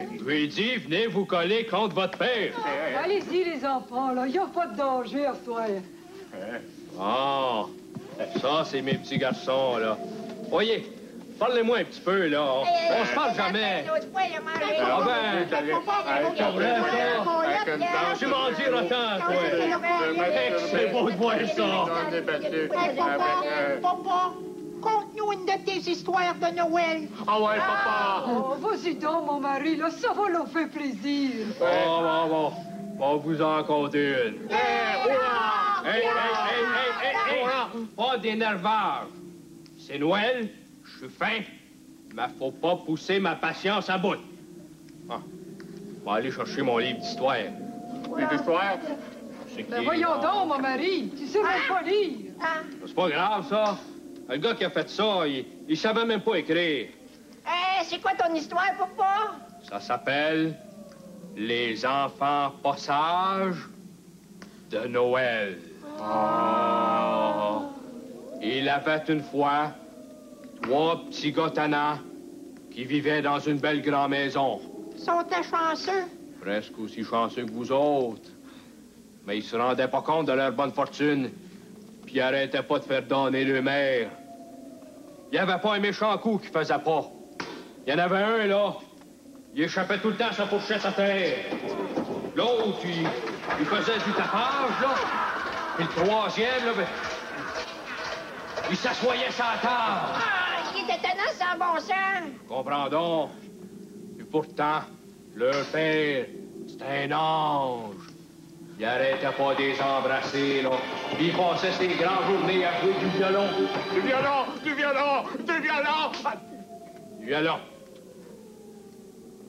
Je lui ai dit, venez vous coller contre votre père. Allez-y, les enfants, là. Il n'y a pas de danger à soir. Ah, ça, c'est mes petits garçons, là. Voyez, parlez-moi un petit peu, là. On se parle jamais. Ah ben, tu m'en dis autant, toi. C'est beau de voir ça. Papa, conte-nous une de tes histoires de Noël. Ah ouais, papa. Oh, vas-y donc, mon mari, là. Ça va leur faire plaisir. Bon. On vous en compte une. Hey, pas d'énervage. C'est Noël, je suis fin, mais faut pas pousser ma patience à bout. Ah, je vais aller chercher mon livre d'histoire. Livre d'histoire? Ben voyons donc, mon mari, tu sais même pas lire. C'est pas grave, ça. Le gars qui a fait ça, il savait même pas écrire. C'est quoi ton histoire, papa? Ça s'appelle Les enfants pas sages de Noël. Oh. Il avait une fois 3 petits gars tannants qui vivaient dans une belle grande maison. Sont-ils chanceux? Presque aussi chanceux que vous autres. Mais ils se rendaient pas compte de leur bonne fortune, puis ils arrêtaient pas de faire donner le maire. Il y avait pas un méchant coup qu'il faisait pas. Il y en avait un, là. Il échappait tout le temps sa fourchette à terre. L'autre, il faisait du tapage, là. Puis le troisième, là, ben, il s'assoyait sur la table. Il était tannant sans bon sens. Comprends donc. Et pourtant, leur père, c'était un ange. Il arrêtait pas de les embrasser, là. Il passait ses grandes journées à jouer du violon. Du violon! Du violon!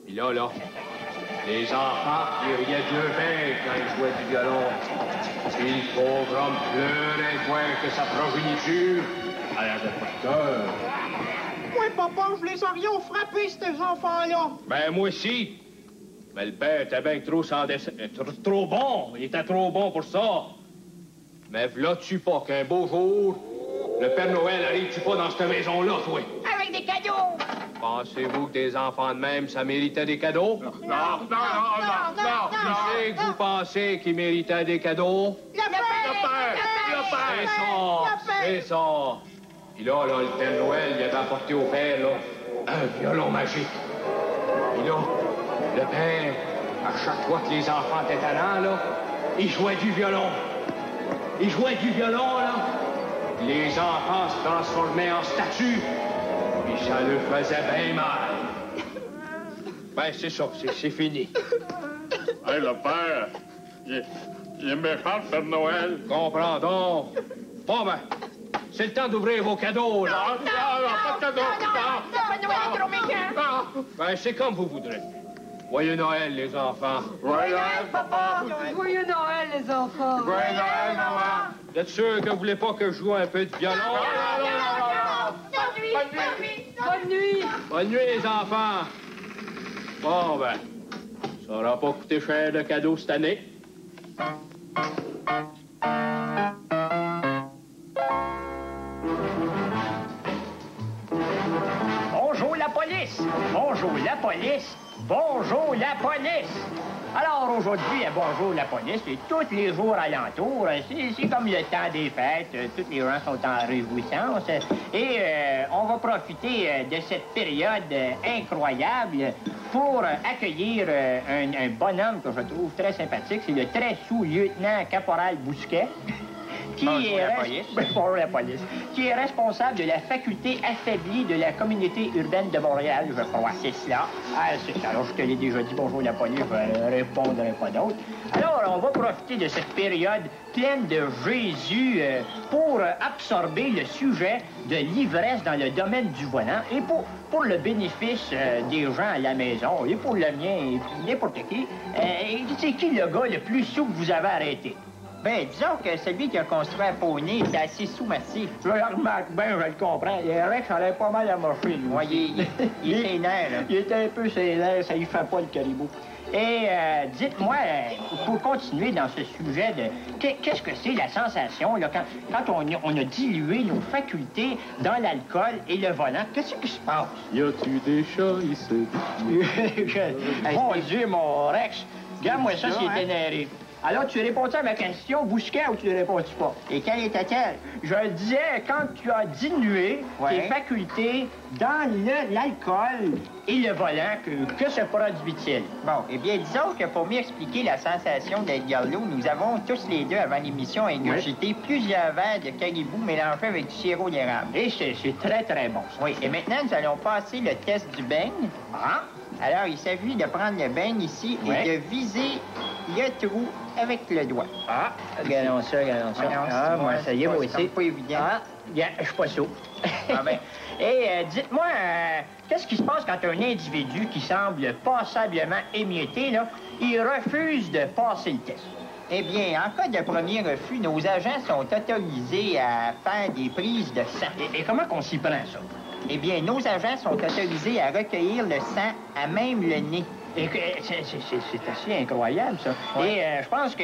Puis là, les enfants, ils riaient de leur père quand ils jouaient du violon. Puis le pauvre homme pleurait de voir que sa progéniture, elle avait pas de cœur. Oui, papa, je les aurais frappés, ces enfants-là. Ben, moi aussi. Mais le père était bien trop bon. Il était trop bon pour ça. Mais v'là-tu pas qu'un beau jour, le Père Noël arrive-tu pas dans cette maison-là, toi? Avec des cadeaux. Pensez-vous que des enfants de même, ça méritait des cadeaux? Non. Qui c'est que vous pensez qu'ils méritaient des cadeaux? Le père. C'est ça. Puis là, le Père Noël, il avait apporté au père, là, un violon magique. Puis là, le père, à chaque fois que les enfants étaient tannants, là, il jouait du violon. Là. Les enfants se transformaient en statues. Puis ça leur faisait bien mal. Ben, c'est ça, c'est fini. Hey, le père, il est méchant, le Père Noël. Comprends donc. Bon, ben, c'est le temps d'ouvrir vos cadeaux, là. Non, pas de cadeau. Le Père Noël est trop méchant. Ben, c'est comme vous voudrez. Joyeux Noël, les enfants. Joyeux Noël, papa. Joyeux Noël, les enfants. Joyeux Noël, maman. Vous êtes sûr que vous voulez pas que je joue un peu de violon? Bonne nuit. Bonne nuit, les enfants. Bon, ben, ça aura pas coûté cher de cadeaux cette année. Bonjour la police! Bonjour la police! Bonjour la police! Alors aujourd'hui, bonjour la police, et tous les jours alentour, c'est comme le temps des fêtes, tous les gens sont en réjouissance, et on va profiter de cette période incroyable pour accueillir un bonhomme que je trouve très sympathique, c'est le très sous-lieutenant caporal Bousquet. Qui est responsable de la faculté affaiblie de la communauté urbaine de Montréal, je crois. C'est cela. C'est ça. Alors, je te l'ai déjà dit, bonjour la police, je ne répondrai pas d'autre. Alors, on va profiter de cette période pleine de Jésus pour absorber le sujet de l'ivresse dans le domaine du volant et pour le bénéfice des gens à la maison et pour le mien et n'importe qui. C'est qui le gars le plus sous que vous avez arrêté? Ben, disons que celui qui a construit un poney était assez sous-massif. Je le remarque bien, je le comprends. Et Rex en avait pas mal à morcher, lui. Oui, il est sénère, là. Il était un peu sénère, ça y fait pas le caribou. Et dites-moi, pour continuer dans ce sujet de... Qu'est-ce que c'est la sensation, là, quand on a dilué nos facultés dans l'alcool et le volant? Qu'est-ce qui se passe? Y a-tu des chats ici? Mon Dieu, mon Rex, regarde-moi ça, c'est énervé. Alors, tu réponds-tu à ma question, Bousquet, ou tu ne réponds-tu pas? Et quelle était-elle? Je disais, quand tu as dilué tes facultés dans l'alcool et le volant, que se produit-il? Bon, eh bien, disons que pour mieux expliquer la sensation d'Edgar Lowe, nous avons tous les deux, avant l'émission, ingurgité plusieurs verres de caribou mélangés avec du sirop d'érable. Et c'est très, très bon, ça. Oui, et maintenant, nous allons passer le test du beigne. Ah! Alors, il s'agit de prendre le beigne ici et de viser le trou avec le doigt. Ah, regardons ça, regardons ça. Ah, moi, ça y est, moi aussi. C'est pas évident. Ah, bien, je suis pas sûr. Ah ben. Et dites-moi, qu'est-ce qui se passe quand un individu qui semble passablement émietté, là, il refuse de passer le test? Eh bien, en cas de premier refus, nos agents sont autorisés à faire des prises de sang. Et comment qu'on s'y prend, ça? Eh bien, nos agents sont autorisés à recueillir le sang à même le nez. Et c'est assez incroyable, ça. Ouais. Et je pense que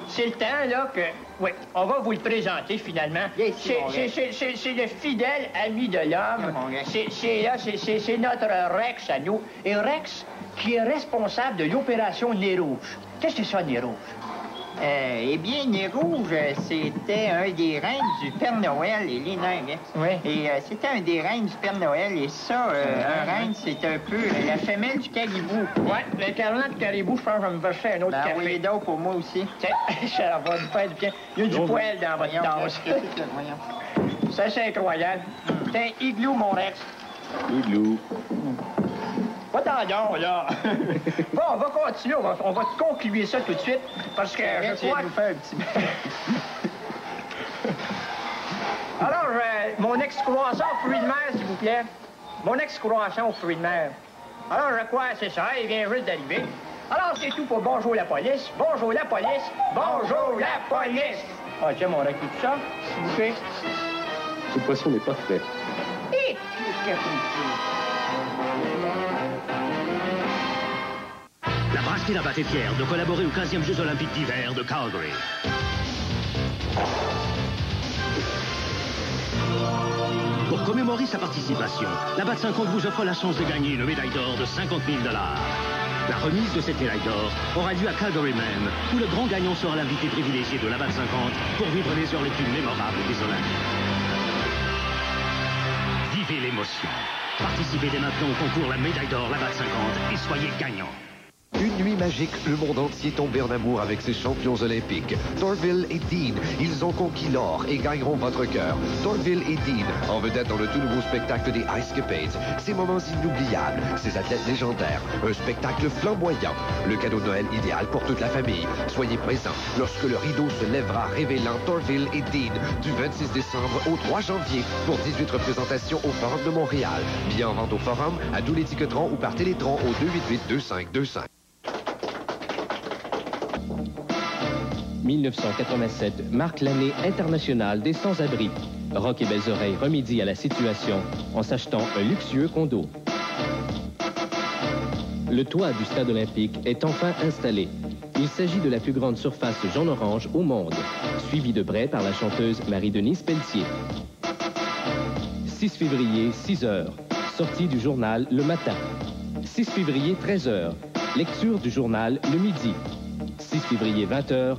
c'est le temps, là, que... Oui, on va vous le présenter, finalement. C'est le fidèle ami de l'homme. C'est notre Rex à nous. Et Rex, qui est responsable de l'opération Nez Rouge. Qu'est-ce que c'est ça, Nez Rouge? Eh bien, Nez Rouge, c'était un des reines du Père Noël et les nains, hein? Oui. Et c'était un des reines du Père Noël. Et ça, un reine, c'est un peu la femelle du caribou. Oui, l'incarnat de caribou, je pense que je vais me verser un autre café. Oui, donc pour moi aussi. Ça va nous faire du bien. Il y a du poil dans votre tasse. Ça, c'est incroyable. C'est un igloo, mon Rex. Igloo. Pas tendons, là. Bon, on va continuer. On va conclure ça tout de suite, parce que je crois... Alors, mon ex-croissant aux fruits de mer, s'il vous plaît. Mon ex-croissant aux fruits de mer. Alors, je crois que c'est ça. Il vient juste d'arriver. Alors, c'est tout pour Bonjour la police. Bonjour la police. Bonjour la police. Ah, tiens, on récupère tout ça, s'il vous plaît. Ce poisson n'est pas frais. Et... La brasserie Labatt est fière de collaborer aux 15e Jeux Olympiques d'hiver de Calgary. Pour commémorer sa participation, Labatt 50 vous offre la chance de gagner une médaille d'or de 50 000 $. La remise de cette médaille d'or aura lieu à Calgary même, où le grand gagnant sera l'invité privilégié de Labatt 50 pour vivre les heures les plus mémorables des Olympiques. Vivez l'émotion. Participez dès maintenant au concours La Médaille d'Or Labatt 50 et soyez gagnant. Une nuit magique, le monde entier tombé en amour avec ses champions olympiques. Thorville et Dean, ils ont conquis l'or et gagneront votre cœur. Thorville et Dean, en vedette dans le tout nouveau spectacle des Ice Capades. Ces moments inoubliables, ces athlètes légendaires, un spectacle flamboyant. Le cadeau de Noël idéal pour toute la famille. Soyez présents lorsque le rideau se lèvera révélant Thorville et Dean du 26 décembre au 3 janvier pour 18 représentations au Forum de Montréal. Billets en vente au Forum, à tous les Ticketrons ou par Télétron au 288-2525. 1987 marque l'année internationale des sans-abri. Rock et Belles Oreilles remédie à la situation en s'achetant un luxueux condo. Le toit du stade olympique est enfin installé. Il s'agit de la plus grande surface jaune-orange au monde, suivi de près par la chanteuse Marie-Denise Pelletier. 6 février, 6 heures, sortie du journal Le Matin. 6 février, 13 heures, lecture du journal Le Midi. 6 février, 20 heures,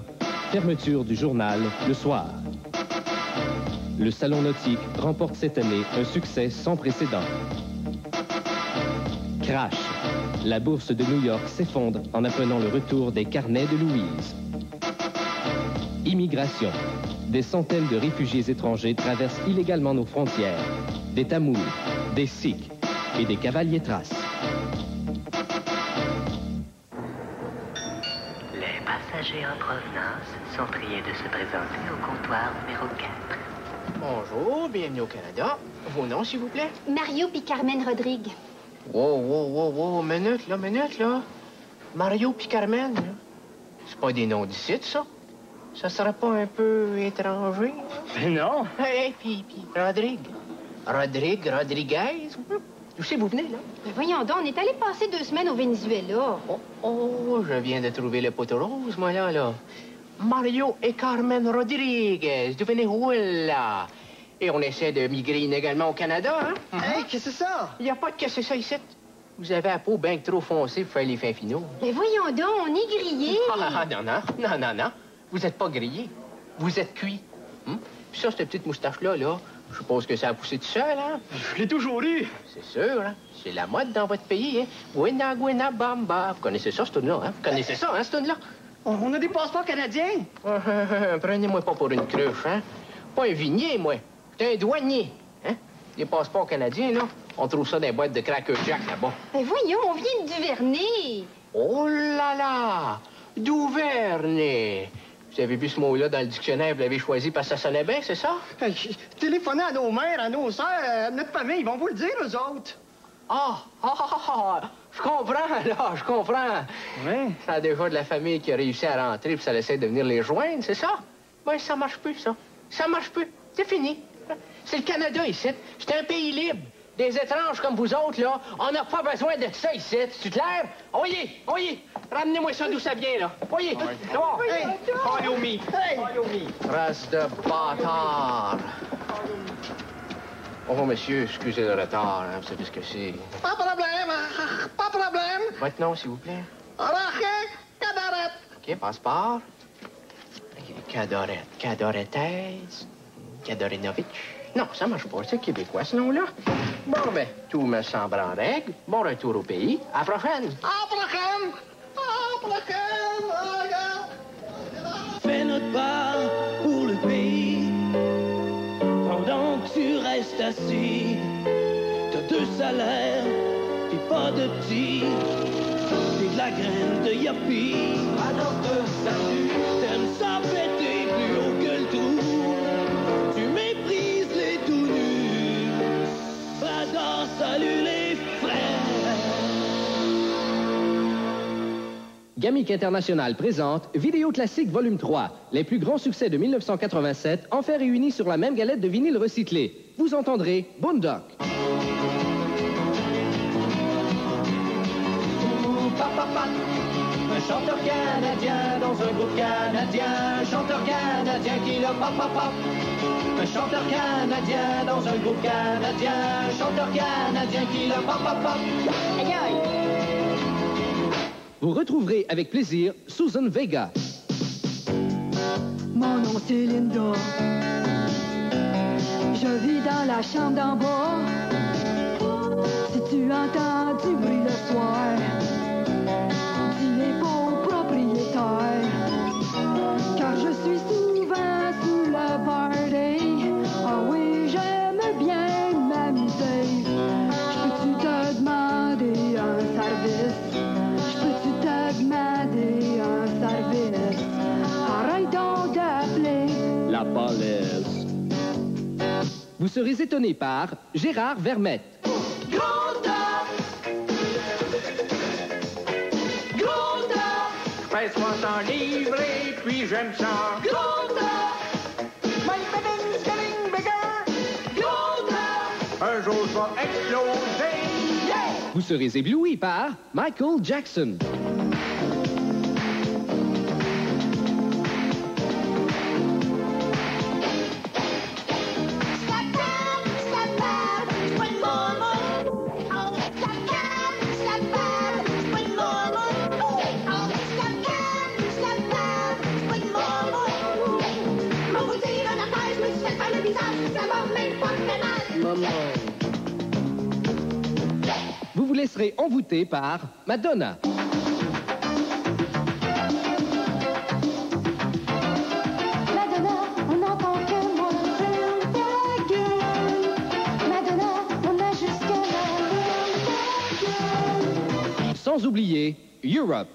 fermeture du journal le soir. Le Salon nautique remporte cette année un succès sans précédent. Crash. La bourse de New York s'effondre en apprenant le retour des carnets de Louise. Immigration. Des centaines de réfugiés étrangers traversent illégalement nos frontières. Des Tamouls, des Sikhs et des cavaliers thraces. Les passagers en provenance sont priés de se présenter au comptoir numéro 4. Bonjour, bienvenue au Canada. Vos noms, s'il vous plaît? Mario puis Carmen Rodrigue. Wow, minute, là. Mario puis Carmen, là. C'est pas des noms d'ici, ça? Ça serait pas un peu étranger? Non. Hey, puis Rodriguez? D'où c'est vous venez, là? Mais voyons donc, on est allé passer 2 semaines au Venezuela. Oh, je viens de trouver le poteau rose, moi, là. Mario et Carmen Rodriguez, du Venezuela. Et on essaie de migrer inégalement au Canada, hein? Hey, qu'est-ce que c'est ça? Il n'y a pas de qu'est-ce que c'est ça ici. Vous avez la peau bien trop foncée pour faire les fins finaux. Mais voyons donc, on est grillés. Non. Vous êtes pas grillé. Vous êtes cuit. Puis ça, cette petite moustache-là, je suppose que ça a poussé tout seul, hein? Je l'ai toujours eu. C'est sûr, hein? C'est la mode dans votre pays, hein? Buena, buena, bamba. Vous connaissez ça, ce tune-là, hein? Vous connaissez ça, hein, ce tune-là? On a des passeports canadiens. Prenez-moi pas pour une cruche, hein? Pas un vignier, moi. T'es un douanier, hein? Les passeports canadiens, là, on trouve ça dans les boîtes de Cracker Jack, là-bas. Mais voyons, on vient de Duvernay. Oh là là! Duvernay! Vous avez vu ce mot-là dans le dictionnaire, vous l'avez choisi parce que ça sonnait bien, c'est ça? Hey, téléphonez à nos mères, à nos sœurs, notre famille, ils vont vous le dire, eux autres. Je comprends. Oui. Ça a déjà de la famille qui a réussi à rentrer puis ça essaie de venir les joindre, c'est ça? Ben, ça marche plus, ça. Ça marche plus. C'est fini. C'est le Canada, ici. C'est un pays libre. Des étranges comme vous autres, là, on n'a pas besoin de ça ici. C'est clair? Oyez. Ramenez-moi ça d'où ça vient, là. Oyez. Follow me. Race de bâtard. Oh, monsieur, excusez le retard, hein, vous savez ce que c'est. Pas de problème. Votre nom, s'il vous plaît? Roger Cadoret. OK, passeport. Cadorenovitch. Non, ça marche pas, c'est québécois, ce nom-là. Bon, ben, tout me semble en règle. Bon retour au pays. À la prochaine. Fais notre part pour le pays. Pendant que tu restes assis, t'as 2 salaires, puis pas de petits. T'es de la graine de Yapi. Alors te salut, t'aimes ça péter plus haut que le trou. Tu méprises les tout nus. Radar, salut les frères. Gamic International présente Vidéo Classique Volume 3. Les plus grands succès de 1987, enfin réunis sur la même galette de vinyle recyclé. Vous entendrez Boondock. Un chanteur canadien dans un groupe canadien. Un chanteur canadien qui le pop. Un chanteur canadien dans un groupe canadien. Un chanteur canadien qui le pop. Aïe aïe. Vous retrouverez avec plaisir Susan Vega. Mon nom c'est Linda. Je vis dans la chambre d'en bas. Si tu entends du bruit le soir, dis-les pas au propriétaire. Car je suis souvent sous le party. Ah oui, j'aime bien m'amuser. Peux-tu te demander un service? Peux-tu te demander un service? Arrête donc d'appeler La police. Vous serez étonné par Gérard Vermette. Je pèse 300 livres et puis j'aime ça. My bedding's getting bigger. Un jour je vais exploser. Yeah! Vous serez ébloui par Michael Jackson. Vous vous laisserez envoûter par Madonna. Madonna, on n'entend que moi, ferme ta gueule. Madonna, on a jusqu'à la gueule. Sans oublier Europe.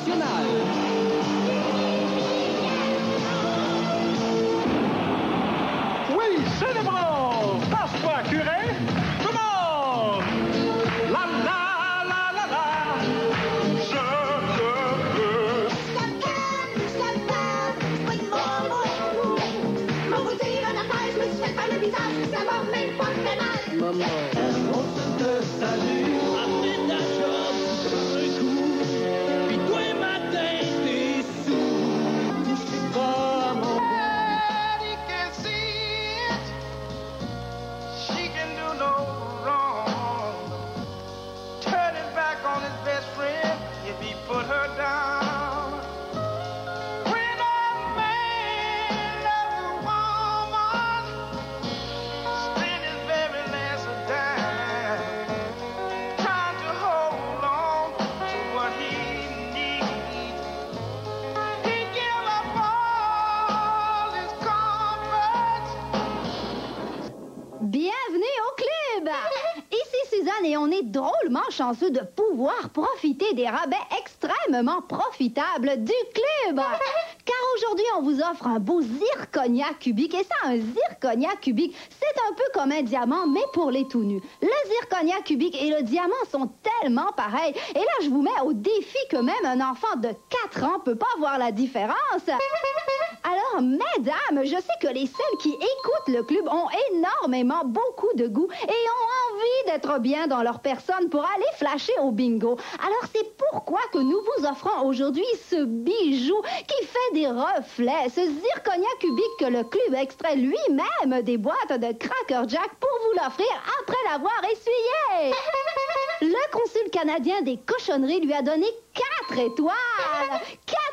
nationale. Oui, célébrons! Passe-toi, curé! Tout le monde! La la la la la! Je te veux! Maman, on te salue, après ta job, un coup, puis toi matin, t'es sous. Je suis pas mon He can see it. She can do no wrong. Turning back on his best friend if he put her down. When a man loves a woman, spend his very last dime trying to hold on to what he needs. He give up all his comforts. Bienvenue au club! Ici Suzanne et on est drôlement chanceux de pouvoir profiter des rabais extrêmement profitables du club. Car aujourd'hui, on vous offre un beau zirconia cubique. Et ça, un zirconia cubique, c'est un peu comme un diamant, mais pour les tout nus. Le zirconia cubique et le diamant sont tellement pareils. Et là, je vous mets au défi que même un enfant de 4 ans peut pas voir la différence. Alors, mesdames, je sais que les celles qui écoutent le club ont énormément beaucoup de goût et ont envie d'être bien dans leur personne pour aller flasher au bingo. Alors, c'est pourquoi que nous vous offrons aujourd'hui ce bijou qui fait des reflets, ce zirconia cubique que le club extrait lui-même des boîtes de Cracker Jack pour vous l'offrir après l'avoir essuyé. Le consul canadien des cochonneries lui a donné 4 étoiles.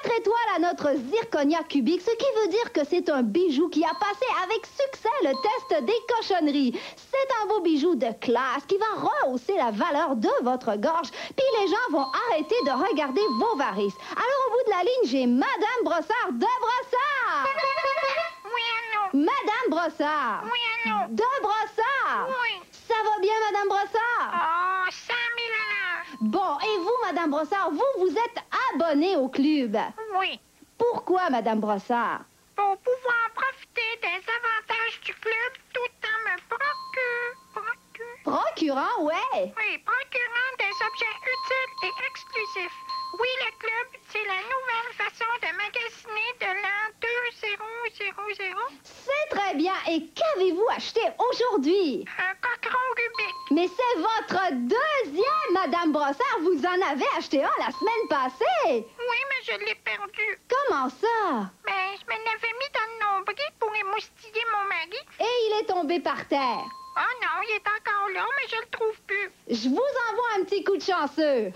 4 étoiles à notre zirconia cubique, ce qui veut dire que c'est un bijou qui a passé avec succès le test des cochonneries. C'est un beau bijou de classe qui va rehausser la valeur de votre gorge, puis les gens vont arrêter de regarder vos varices. Alors au bout de la ligne, j'ai Madame Brossard de Brossard. Oui, allô. Madame Brossard. Oui, allô. De Brossard. Oui. Ça va bien, Madame Brossard? Oh, 100 000 $. Bon, et vous, Madame Brossard, vous êtes abonnée au club. Oui. Pourquoi, Madame Brossard? Pour pouvoir profiter des avantages du club tout en me Procurant, ouais. Oui, procurant des objets utiles et exclusifs. Oui, le club, c'est la nouvelle façon de magasiner de l'an 2000. C'est très bien. Et qu'avez-vous acheté aujourd'hui? Un cochon Rubik. Mais c'est votre deuxième, Madame Brossard. Vous en avez acheté un la semaine passée. Oui, mais je l'ai perdu. Comment ça? Ben, je me l'avais mis dans le nombril pour émoustiller mon mari. Et il est tombé par terre. Oh non, il est encore là, mais je le trouve plus. Je vous envoie un petit coup de chanceux.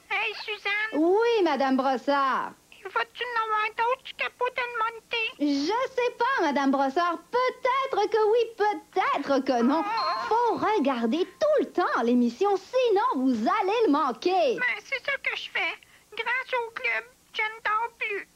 Hey, Suzanne. Oui, Madame Brossard. Vas-tu en avoir d'autres du capot de monter? Je sais pas, Madame Brossard. Peut-être que oui, peut-être que non. Faut regarder tout le temps l'émission, sinon vous allez le manquer. Ben, c'est ça que je fais. Grâce au club, je ne dors plus.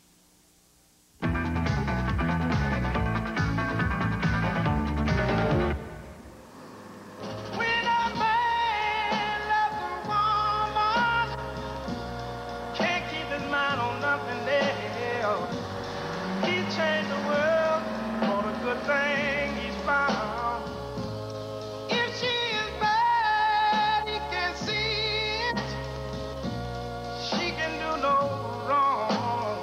Change the world for the good thing he's found. If she is bad, he can see it. She can do no wrong.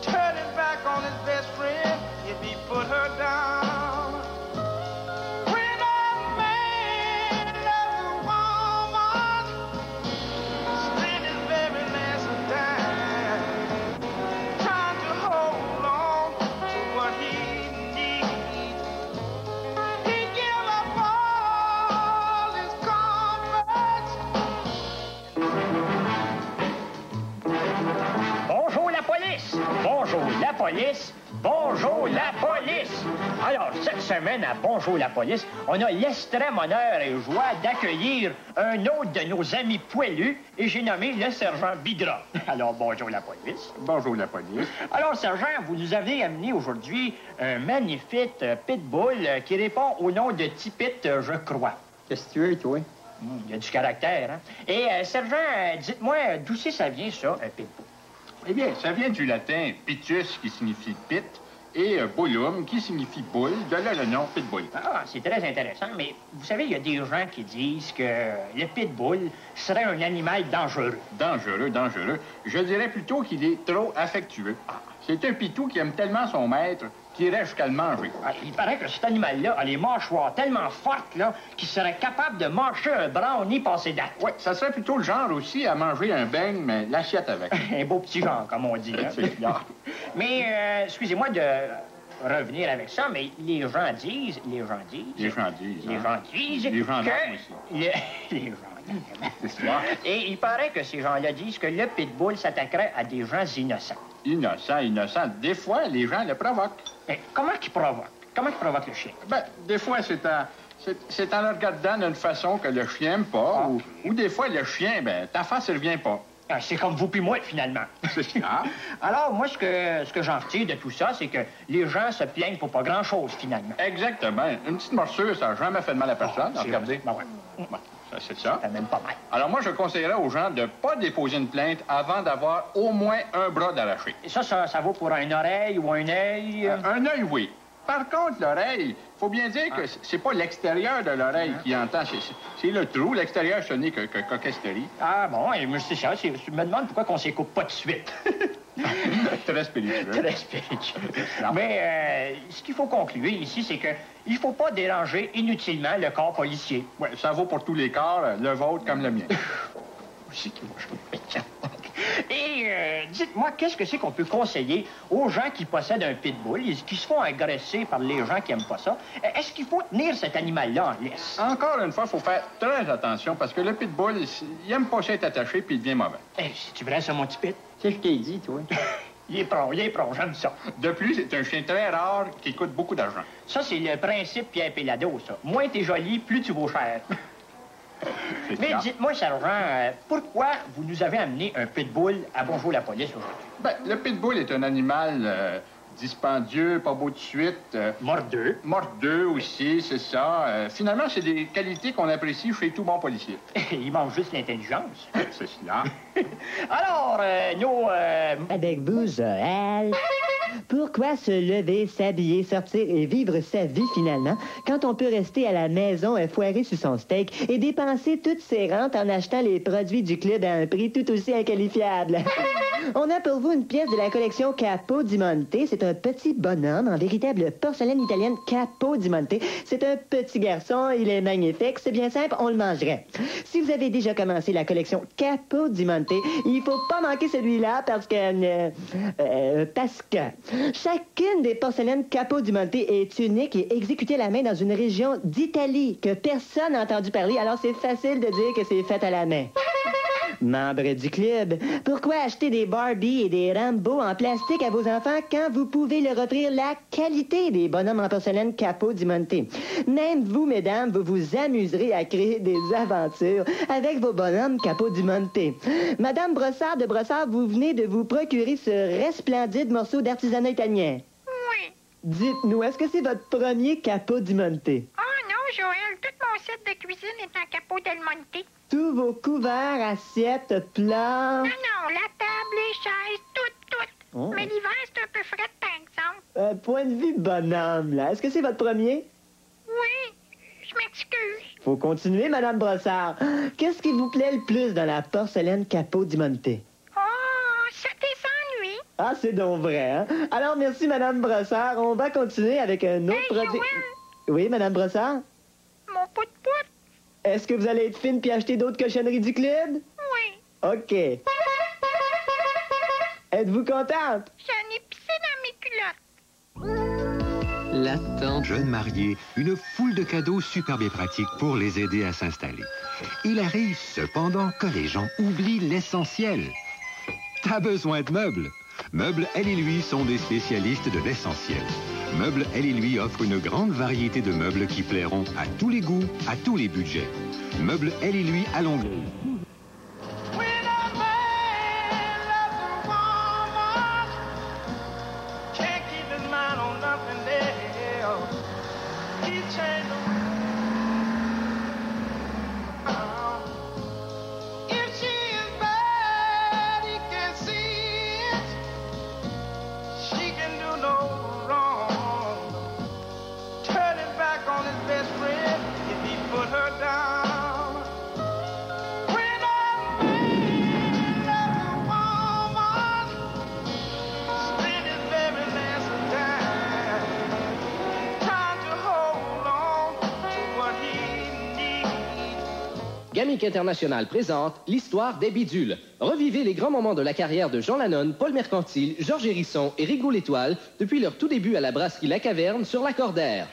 Turning back on his best friend if he put her down. When a man loves a woman, spend his very last dime trying to hold what he needs. He give up all his comforts. Bonjour la police! Bonjour la police! Bonjour la police! Alors, cette semaine à Bonjour la police, on a l'extrême honneur et joie d'accueillir un autre de nos amis poilus et j'ai nommé le sergent Bigra. Alors, bonjour la police. Bonjour la police. Alors, sergent, vous nous avez amené aujourd'hui un magnifique pitbull qui répond au nom de Tipit, je crois. Qu'est-ce que tu veux, toi? Il y a du caractère, hein? Et, sergent, dites-moi, d'où c'est ça vient, ça, un pitbull? Eh bien, ça vient du latin pitus, qui signifie pit, et bullum, qui signifie boule, de là le nom pitbull. Ah, c'est très intéressant, mais vous savez, il y a des gens qui disent que le pitbull serait un animal dangereux. Dangereux, dangereux. Je dirais plutôt qu'il est trop affectueux. C'est un pitou qui aime tellement son maître qu'il irait jusqu'à le manger. Ah, il paraît que cet animal-là a les mâchoires tellement fortes, là, qu'il serait capable de mâcher un brownie passé date. Oui, ça serait plutôt le genre aussi à manger un beigne, mais l'assiette avec. Un beau petit genre, comme on dit. Hein? C'est clair. Mais, excusez-moi de revenir avec ça, mais les gens disent que... Les gens disent C'est ça. Et il paraît que ces gens-là disent que le pitbull s'attaquerait à des gens innocents. Innocent. Des fois, les gens le provoquent. Mais comment qu'ils provoquent? Comment ils provoquent le chien? Ben, des fois, c'est en le regardant d'une façon que le chien n'aime pas, ou des fois, le chien, ben, ta face, il revient pas. Ah, c'est comme vous puis moi, finalement. C'est ça. Alors, moi, ce que j'en retire de tout ça, c'est que les gens se plaignent pour pas grand-chose, finalement. Exactement. Une petite morsure, ça n'a jamais fait de mal à personne. Regardez. Ben ouais. Ça, c'est ça. Ça même pas mal. Alors, moi, je conseillerais aux gens de ne pas déposer une plainte avant d'avoir au moins un bras d'arraché. Et ça vaut pour une oreille ou un œil? Un œil, oui. Par contre, l'oreille, faut bien dire que c'est pas l'extérieur de l'oreille qui entend, c'est le trou. L'extérieur, ce n'est que coquesterie. Ah bon, et moi, c'est ça. Je me demande pourquoi qu'on s'écoute pas de suite. Très spirituel. Très spirituel. Mais ce qu'il faut conclure ici, c'est que il faut pas déranger inutilement le corps policier. Oui, ça vaut pour tous les corps, le vôtre comme le mien. Et dites-moi, qu'est-ce que c'est qu'on peut conseiller aux gens qui possèdent un pitbull, qui se font agresser par les gens qui n'aiment pas ça? Est-ce qu'il faut tenir cet animal-là en laisse? Encore une fois, il faut faire très attention parce que le pitbull, il aime pas ça être attaché puis il devient mauvais. C'est-tu vrai, ça, mon petit pit? C'est ce qu'il dit, toi. Il est prompt, j'aime ça. De plus, c'est un chien très rare qui coûte beaucoup d'argent. Ça, c'est le principe Pierre Péladeau, ça. Moins t'es joli, plus tu vaux cher. Mais dites-moi, sergent, pourquoi vous nous avez amené un pitbull à Bonjour la police aujourd'hui? Ben, le pitbull est un animal dispendieux, pas beau de suite. Mordeux. Mordeux aussi, c'est ça. Finalement, c'est des qualités qu'on apprécie chez tout bon policier. Il manque juste l'intelligence. C'est cela. Alors, Avec vous, Joël, pourquoi se lever, s'habiller, sortir et vivre sa vie finalement quand on peut rester à la maison foirer sur son steak et dépenser toutes ses rentes en achetant les produits du club à un prix tout aussi inqualifiable? On a pour vous une pièce de la collection Capo di Monte. C'est un petit bonhomme en véritable porcelaine italienne Capo di Monte. C'est un petit garçon, il est magnifique, c'est bien simple, on le mangerait. Si vous avez déjà commencé la collection Capo di Monte, il faut pas manquer celui-là parce que chacune des porcelaines Capo di Monte est unique et exécutée à la main dans une région d'Italie que personne n'a entendu parler, alors c'est facile de dire que c'est fait à la main. Membre du club, pourquoi acheter des Barbie et des Rambo en plastique à vos enfants quand vous pouvez leur offrir la qualité des bonhommes en porcelaine Capo di Monte? Même vous, mesdames, vous vous amuserez à créer des aventures avec vos bonhommes Capo di Monte. Madame Brossard de Brossard, vous venez de vous procurer ce resplendide morceau d'artisanat italien. Oui. Dites-nous, est-ce que c'est votre premier Capo di Monte? Oh non, Joël, tout mon set de cuisine est en Capo del Monte. Tous vos couverts, assiettes, plats... Non, la table, les chaises, tout. Oh. Mais l'hiver, c'est un peu frais, par exemple. Point de vue bonhomme, là. Est-ce que c'est votre premier? Oui, je m'excuse. Faut continuer, Madame Brossard. Qu'est-ce qui vous plaît le plus dans la porcelaine Capo di Monte? Oh, ça t'ennuie. Ah, c'est donc vrai, hein? Alors, merci, Madame Brossard. On va continuer avec un autre produit... Joël. Oui, Madame Brossard? Mon pout-pout. Est-ce que vous allez être fine puis acheter d'autres cochonneries du club? Oui. OK. Êtes-vous contente? J'en ai pissé dans mes culottes. La tante jeune mariée, une foule de cadeaux superbes et pratiques pour les aider à s'installer. Il arrive cependant que les gens oublient l'essentiel. T'as besoin de meubles. Meubles, elle et lui sont des spécialistes de l'essentiel. Meubles, elle et lui offre une grande variété de meubles qui plairont à tous les goûts, à tous les budgets. Meubles, elle et lui à Longueuil. Gamic International présente l'histoire des bidules. Revivez les grands moments de la carrière de Jean Lannon, Paul Mercantile, Georges Hérisson et Rigaud l'Étoile depuis leur tout début à la brasserie La Caverne sur la Cordaire.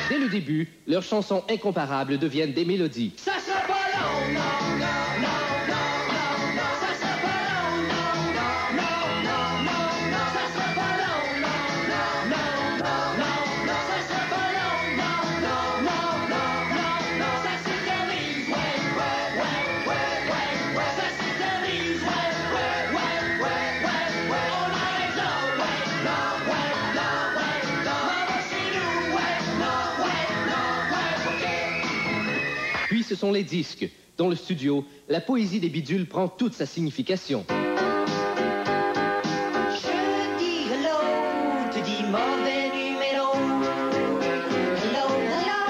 Dès le début, leurs chansons incomparables deviennent des mélodies. Ça sera pas long, non, non, non, non, non, non, ça sera pas long, non, non, non, non, non, non, ça sera pas long, non, non, non, non, non, non, ça sera pas long, non, non, non, non, non, non, ça s'éternise, ouais, ouais, ouais, ouais, ouais, ouais, ça s'éternise, ouais, ouais, ouais, ouais, ouais, ouais, on arrête là, ouais, non, ouais, non, ouais, non, on va chez nous, ouais, non, ouais, non, ouais, ok. Puis ce sont les disques. Dans le studio, la poésie des bidules prend toute sa signification. Je dis hello, tu dis mauvais numéro. Hello, hello.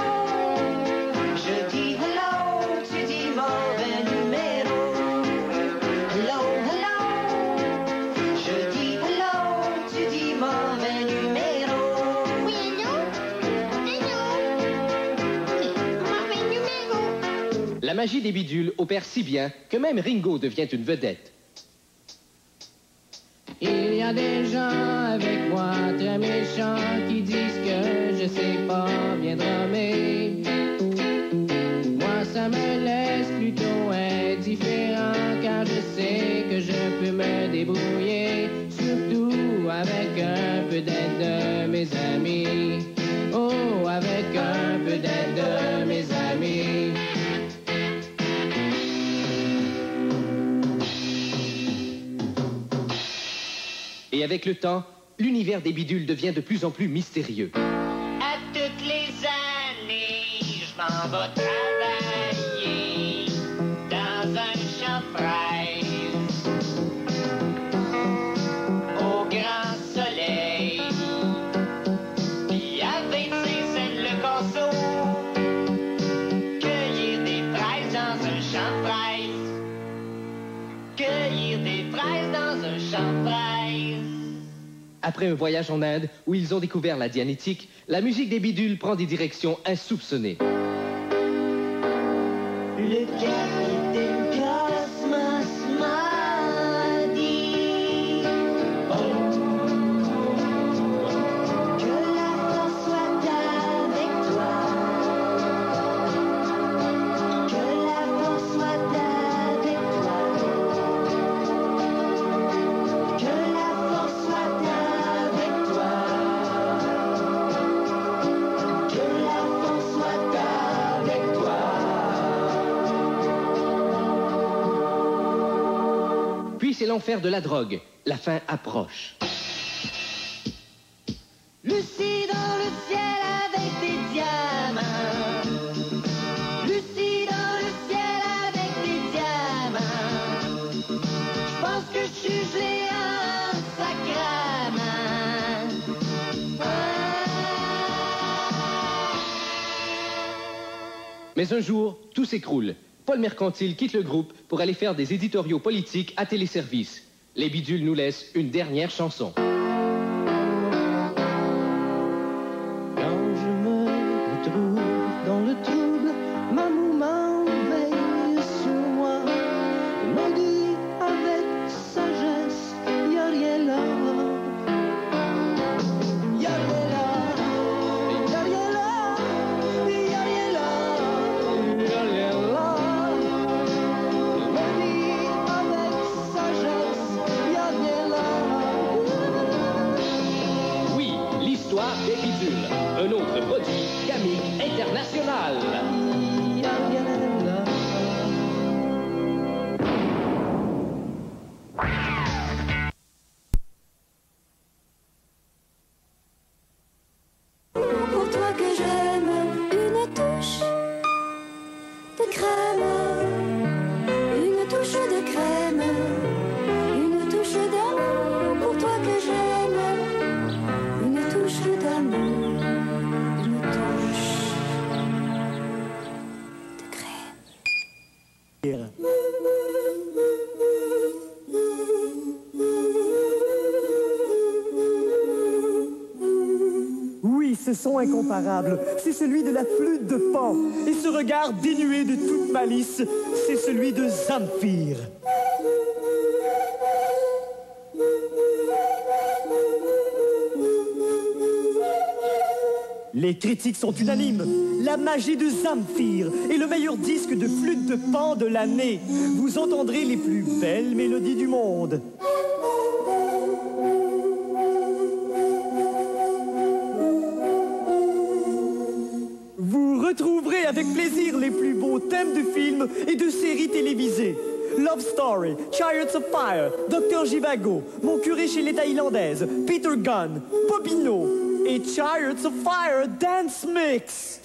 Je dis hello, tu dis mauvais numéro. Hello, hello. Je dis hello, tu dis mauvais numéro. Oui, hello. Hello. Mauvais numéro. La magie des bidules opère si bien que même Ringo devient une vedette. Il y a des gens avec moi très méchants qui disent que je sais pas bien drummer. Moi ça me laisse plutôt indifférent car je sais que je peux me débrouiller, surtout avec un peu d'aide de mes amis. Oh, avec un peu d'aide de mes amis. Et avec le temps, l'univers des bidules devient de plus en plus mystérieux. À toutes les années, je m'en vais travailler dans un champ de fraises au grand soleil. Puis à 25 cents le corso, cueillir des fraises dans un champ de fraises. Cueillir des fraises dans un champ de fraises. Après un voyage en Inde où ils ont découvert la dianétique, la musique des bidules prend des directions insoupçonnées. Le capitaine Cosmos m'a dit que la force soit avec toi, que la force soit avec toi, que la force soit avec toi, que la force soit avec toi. Puis c'est l'enfer de la drogue. La fin approche. Lucie dans le ciel avec des diamants. Lucie dans le ciel avec des diamants. Je pense que je suis gelé en sacrament. Mais un jour, tout s'écroule. Paul Mercantile quitte le groupe pour aller faire des éditoriaux politiques à Téléservice. Les bidules nous laissent une dernière chanson. Quand je me retrouve dans le trouble, ma maman veille sur moi et me dit avec sagesse, y a rien là. Y a rien là, y a rien là, y a rien là, y a rien là. Elle me dit avec sagesse, y a rien là. Oui, l'histoire des bidules. Un autre produit Gamic International. Pour toi que j'aime, une touche de crème, une touche de crème, Oui, ce son incomparable, c'est celui de la flûte de Pan. Et ce regard dénué de toute malice, c'est celui de Zamfir. Les critiques sont unanimes. La magie de Zamfir est le meilleur disque de flûte de Pan de l'année. Vous entendrez les plus belles mélodies du monde. Vous retrouverez avec plaisir les plus beaux thèmes de films et de séries télévisées. Love Story, Chariots of Fire, Dr. Jivago, Mon curé chez les Thaïlandaises, Peter Gunn, Bobino et Chariots of Fire Dance Mix.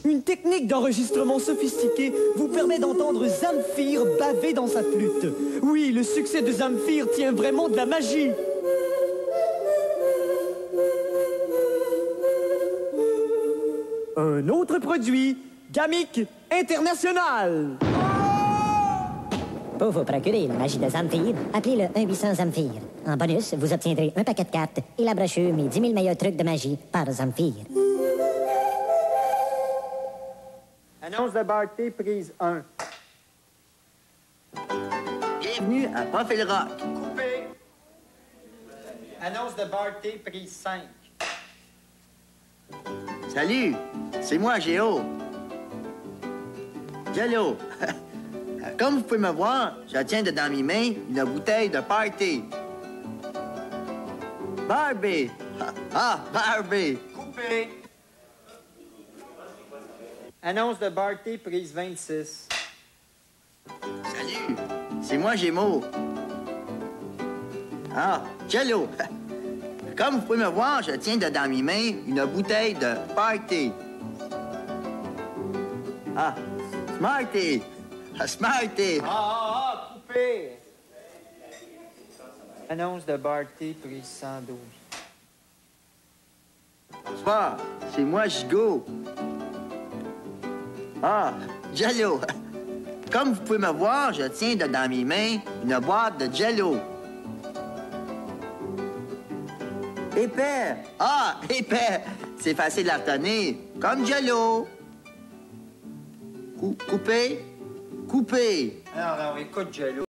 Une technique d'enregistrement sophistiquée vous permet d'entendre Zamfir baver dans sa flûte. Oui, le succès de Zamfir tient vraiment de la magie. Un autre produit, Gamic International. Pour vous procurer la magie de Zamfir, appelez le 1-800-ZAMFIR. En bonus, vous obtiendrez un paquet de cartes et la brochure Mes 10 000 meilleurs trucs de magie par Zamfir. Annonce de Barté, prise 1. Bienvenue à Profil Rock. Coupé. Annonce de Barté, prise 5. Salut, c'est moi, Géo. Jello. Comme vous pouvez me voir, je tiens dans mes mains une bouteille de Party. Barbie. Ah, Barbie. Coupé. Annonce de Barty, prise 26. Salut, c'est moi, Gémeaux. Ah, Jello. Comme vous pouvez me voir, je tiens dans mes mains une bouteille de Party. Ah, Smarty. Smarty. Ah, coupé. Annonce de Barty, prise 112. Bonsoir, c'est moi, Gigot. Ah, Jello. Comme vous pouvez me voir, je tiens dans mes mains une boîte de Jello. Épais. Ah, épais. C'est facile à retenir. Comme Jello. Coupé. Coupé. Alors, écoute, Jello.